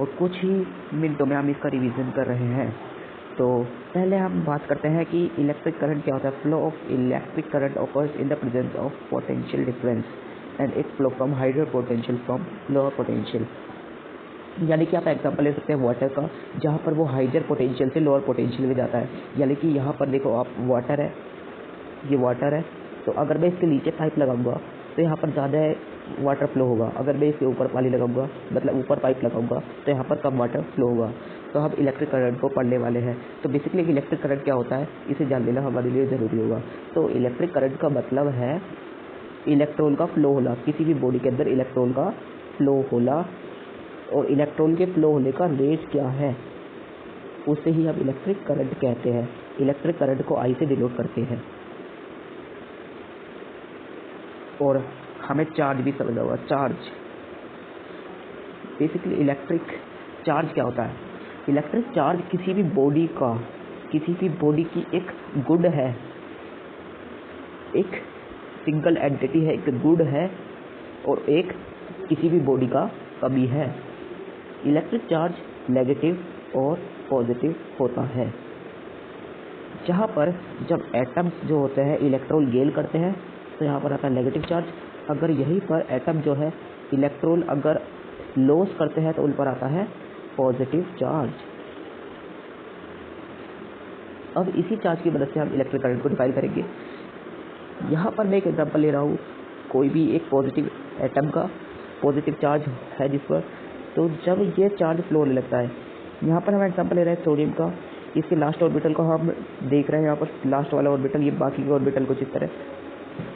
और कुछ ही मिनटों में हम इसका रिवीजन कर रहे हैं। तो पहले हम बात करते हैं कि इलेक्ट्रिक करंट क्या होता है। Flow of electric current occurs in the presence of potential difference and it flow from higher potential from lower potential. यानी कि आप एग्जांपल ले सकते हैं वाटर का, जहाँ पर वो हाइयर पोटेंशियल से लोअर पोटेंशियल में जाता है। यानी कि यहाँ पर देखो आप, वाटर है, ये वाटर है, तो अगर मैं इसके नीचे पाइप लगाऊंगा तो यहाँ पर ज़्यादा वाटर फ्लो होगा। अगर मैं इसके ऊपर पानी लगाऊंगा, मतलब ऊपर पाइप लगाऊंगा, तो यहाँ पर कम वाटर फ्लो होगा। तो हम इलेक्ट्रिक करंट को पढ़ने वाले हैं। तो बेसिकली इलेक्ट्रिक करंट क्या होता है, इसे जान लेना हमारे लिए ज़रूरी होगा। तो इलेक्ट्रिक करंट का मतलब है इलेक्ट्रॉन का फ्लो होना, किसी भी बॉडी के अंदर इलेक्ट्रॉन का फ्लो होना, और इलेक्ट्रॉन के फ्लो होने का रेट क्या है, उसे ही हम इलेक्ट्रिक करंट कहते हैं। इलेक्ट्रिक करंट को आई से डिनोट करते हैं। और हमें चार्ज भी समझना होगा। चार्ज, बेसिकली इलेक्ट्रिक चार्ज क्या होता है। इलेक्ट्रिक चार्ज किसी भी बॉडी की एक गुड है, एक सिंगल एंटिटी है, एक गुड है, और एक किसी भी बॉडी का कमी है। इलेक्ट्रिक चार्ज नेगेटिव और पॉजिटिव होता है। जहाँ पर जब एटम्स जो होते हैं इलेक्ट्रॉन गेन करते हैं तो यहाँ पर आता है नेगेटिव चार्ज। अगर यहीं पर एटम जो है इलेक्ट्रॉन अगर लॉस करते हैं तो उन पर आता है पॉजिटिव चार्ज। अब इसी चार्ज की मदद से हम इलेक्ट्रिक करंट को डिफाइन करेंगे। यहाँ पर मैं एक एग्जांपल ले रहा हूँ, कोई भी एक पॉजिटिव एटम का पॉजिटिव चार्ज है जिस पर, तो जब ये चार्ज फ्लो होने लगता है, यहाँ पर हम एग्जांपल ले रहे हैं सोडियम का। इसके लास्ट ऑर्बिटल को हम देख रहे हैं, यहाँ पर लास्ट वाला ऑर्बिटल, ये बाकी के ऑर्बिटल कुछ इस तरह।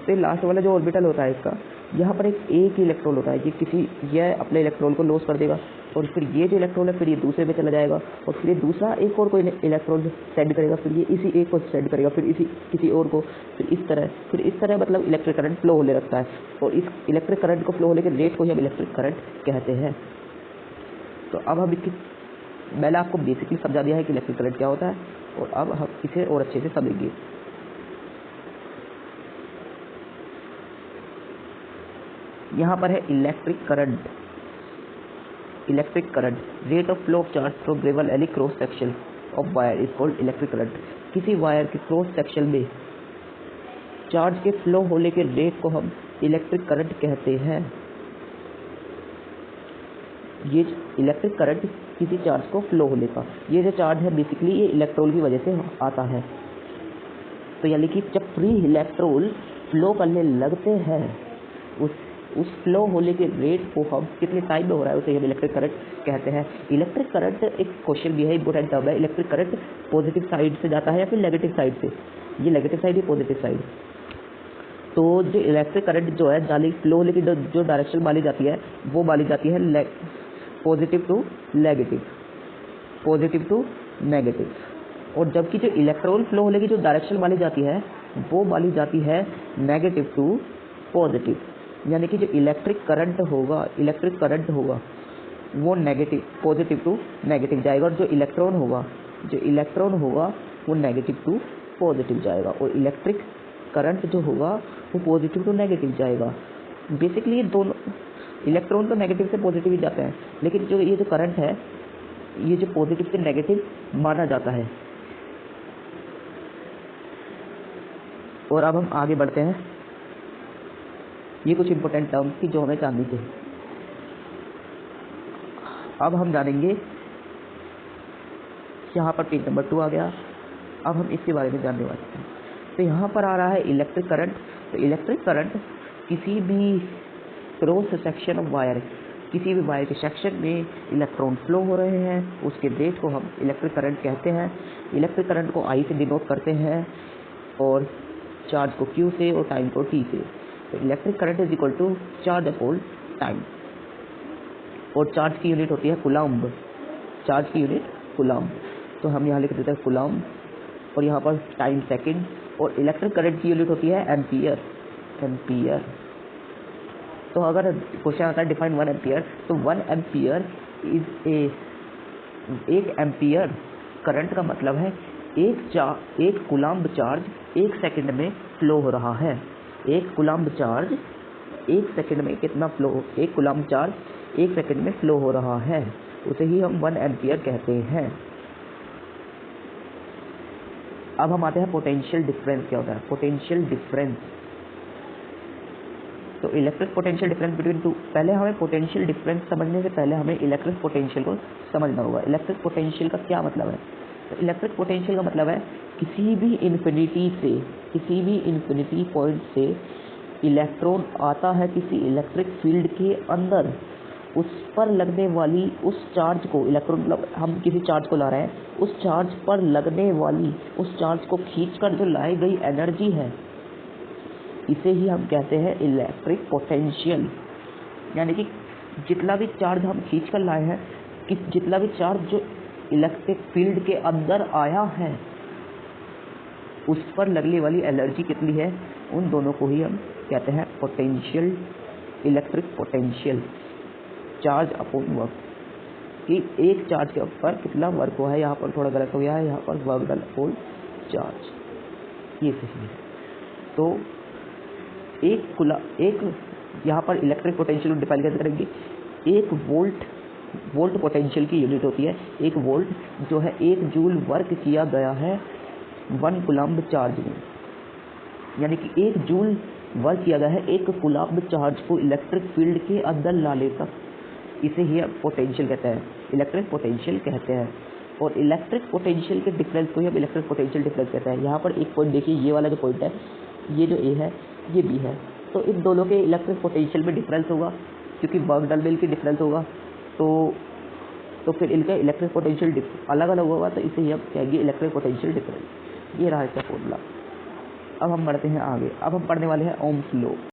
तो लास्ट वाला जो ऑर्बिटल होता है इसका, यहाँ पर एक ही इलेक्ट्रॉन होता है कि यह अपने इलेक्ट्रॉन को लॉस कर देगा, और फिर ये जो इलेक्ट्रॉन है फिर ये दूसरे में चला जाएगा, और फिर ये दूसरा एक और कोई इलेक्ट्रॉन सेंड करेगा, फिर ये इसी एक को सेंड करेगा, फिर इसी किसी और को, फिर इस तरह मतलब इलेक्ट्रिक करंट फ्लो होने लगता है। और इस इलेक्ट्रिक करंट को फ्लो होने के रेट को ही हम इलेक्ट्रिक करंट कहते हैं। तो अब हम इसकी, मैंने आपको बेसिकली समझा दिया है कि इलेक्ट्रिक करंट क्या होता है, और अब हम इसे और अच्छे से समझेंगे। यहाँ पर है electric current. Electric current, rate of flow of charge through gravel any cross section of wire is called electric current. किसी वायर के क्रॉस सेक्शन में चार्ज के फ्लो होने के रेट को हम इलेक्ट्रिक करंट कहते हैं। ये इलेक्ट्रिक करंट किसी चार्ज को फ्लो होने का, ये जो चार्ज है बेसिकली ये इलेक्ट्रॉन की वजह से आता है। तो यानी कि जब फ्री इलेक्ट्रॉन फ्लो करने लगते हैं, उस फ्लो होने के रेट को हम कितने टाइम में हो रहा है उसे हम इलेक्ट्रिक करंट कहते हैं। इलेक्ट्रिक करंट एक क्वेश्चन भी है, इंपॉर्टेंट टर्म है। इलेक्ट्रिक करंट पॉजिटिव साइड से जाता है या फिर नेगेटिव साइड से, ये नेगेटिव साइड, ये पॉजिटिव साइड। तो जो इलेक्ट्रिक करंट जो है जाली फ्लो होने की जो डायरेक्शन मानी जाती है वो मानी जाती है positive to negative, positive to negative. और जबकि जो इलेक्ट्रॉन फ्लो होने की जो डायरेक्शन मानी जाती है वो मानी जाती है नेगेटिव टू पॉजिटिव। यानी कि जो इलेक्ट्रिक करंट होगा वो नेगेटिव, पॉजिटिव टू नेगेटिव जाएगा, और जो इलेक्ट्रॉन होगा वो नेगेटिव टू पॉजिटिव जाएगा, और इलेक्ट्रिक करंट जो होगा वो पॉजिटिव टू नेगेटिव जाएगा। बेसिकली ये दोनों इलेक्ट्रॉन तो नेगेटिव से पॉजिटिव ही जाते हैं, लेकिन ये जो करंट है ये जो पॉजिटिव से नेगेटिव माना जाता है। और अब हम आगे बढ़ते हैं। ये कुछ इंपॉर्टेंट टर्म्स थी जो हमें जाननी चाहिए। अब हम जानेंगे, यहाँ पर पेज नंबर 2 आ गया। अब हम इसके बारे में जानने वाले हैं। तो यहाँ पर आ रहा है इलेक्ट्रिक करंट। तो इलेक्ट्रिक करंट किसी भी क्रॉस सेक्शन ऑफ वायर, किसी भी वायर के सेक्शन में इलेक्ट्रॉन फ्लो हो रहे हैं उसके रेट को हम इलेक्ट्रिक करंट कहते हैं। इलेक्ट्रिक करंट को आई से डिनोट करते हैं, और चार्ज को क्यू से और टाइम को टी से। तो electric current is equal to charge upon time, और चार्ज की यूनिट होती है कूलम्ब। चार्ज की यूनिट कूलम्ब, तो हम यहाँ लिख देते हैं कूलम्ब, और यहाँ पर टाइम सेकंड। और इलेक्ट्रिक करंट की यूनिट होती है एम्पियर। तो अगर क्वेश्चन आता है डिफाइन 1 एम्पियर, तो 1 एम्पियर इज एक एम्पियर करंट का मतलब है एक कूलम्ब चार्ज 1 सेकंड में फ्लो हो रहा है। एक कूलम्ब चार्ज 1 सेकंड में कितना फ्लो, एक कूलम्ब चार्ज 1 सेकंड में फ्लो हो रहा है। उसे ही हम 1 एम्पियर कहते हैं। अब हम आते हैं पोटेंशियल डिफरेंस क्या होता है। पोटेंशियल डिफरेंस, तो electric potential difference between two, पहले हमें पोटेंशियल डिफरेंस समझने से पहले हमें इलेक्ट्रिक पोटेंशियल को समझना होगा। इलेक्ट्रिक पोटेंशियल का क्या मतलब है। तो इलेक्ट्रिक पोटेंशियल का मतलब है किसी भी इन्फिनिटी पॉइंट से इलेक्ट्रॉन आता है किसी इलेक्ट्रिक फील्ड के अंदर, उस पर लगने वाली उस चार्ज को, इलेक्ट्रॉन मतलब हम किसी चार्ज को ला रहे हैं, उस चार्ज पर लगने वाली, उस चार्ज को खींचकर जो लाई गई एनर्जी है, इसे ही हम कहते हैं इलेक्ट्रिक पोटेंशियल। यानी कि जितना भी चार्ज हम खींच कर लाए हैं, कि जितना भी चार्ज जो इलेक्ट्रिक फील्ड के अंदर आया है, उस पर लगने वाली एनर्जी कितनी है, उन दोनों को ही हम कहते हैं potential, electric potential. Charge upon work, कि एक चार्ज के ऊपर कितना वर्क हुआ है। यहाँ पर थोड़ा गलत हो गया है, यहाँ पर वर्क डन अपॉन चार्ज, ये सही है। तो एक यहाँ पर इलेक्ट्रिक पोटेंशियल को डिफाइन कैसे करेंगे। एक वोल्ट पोटेंशियल की यूनिट होती है। एक वोल्ट जो है 1 जूल वर्क किया गया है 1 कूलम्ब चार्ज में, यानी कि 1 जूल वर्क किया गया है 1 कूलम्ब चार्ज को इलेक्ट्रिक फील्ड के अंदर लाने तक, इसे ही पोटेंशियल कहते हैं, इलेक्ट्रिक पोटेंशियल कहते हैं। और इलेक्ट्रिक पोटेंशियल के डिफरेंस को ही हम इलेक्ट्रिक पोटेंशियल डिफरेंस कहते हैं। यहाँ पर एक पॉइंट देखिए, ये वाला जो पॉइंट है, ये जो ए है, ये बी है, तो इन दोनों के इलेक्ट्रिक पोटेंशियल में डिफरेंस होगा, क्योंकि वर्क डन में की डिफरेंस होगा, तो फिर इनका इलेक्ट्रिक पोटेंशियल अलग अलग होगा, तो इसे ही हम कहेंगे इलेक्ट्रिक पोटेंशियल डिफरेंस। ये रहा इसका फॉर्मूला। अब हम बढ़ते हैं आगे। अब हम पढ़ने वाले हैं ओम्स लॉ।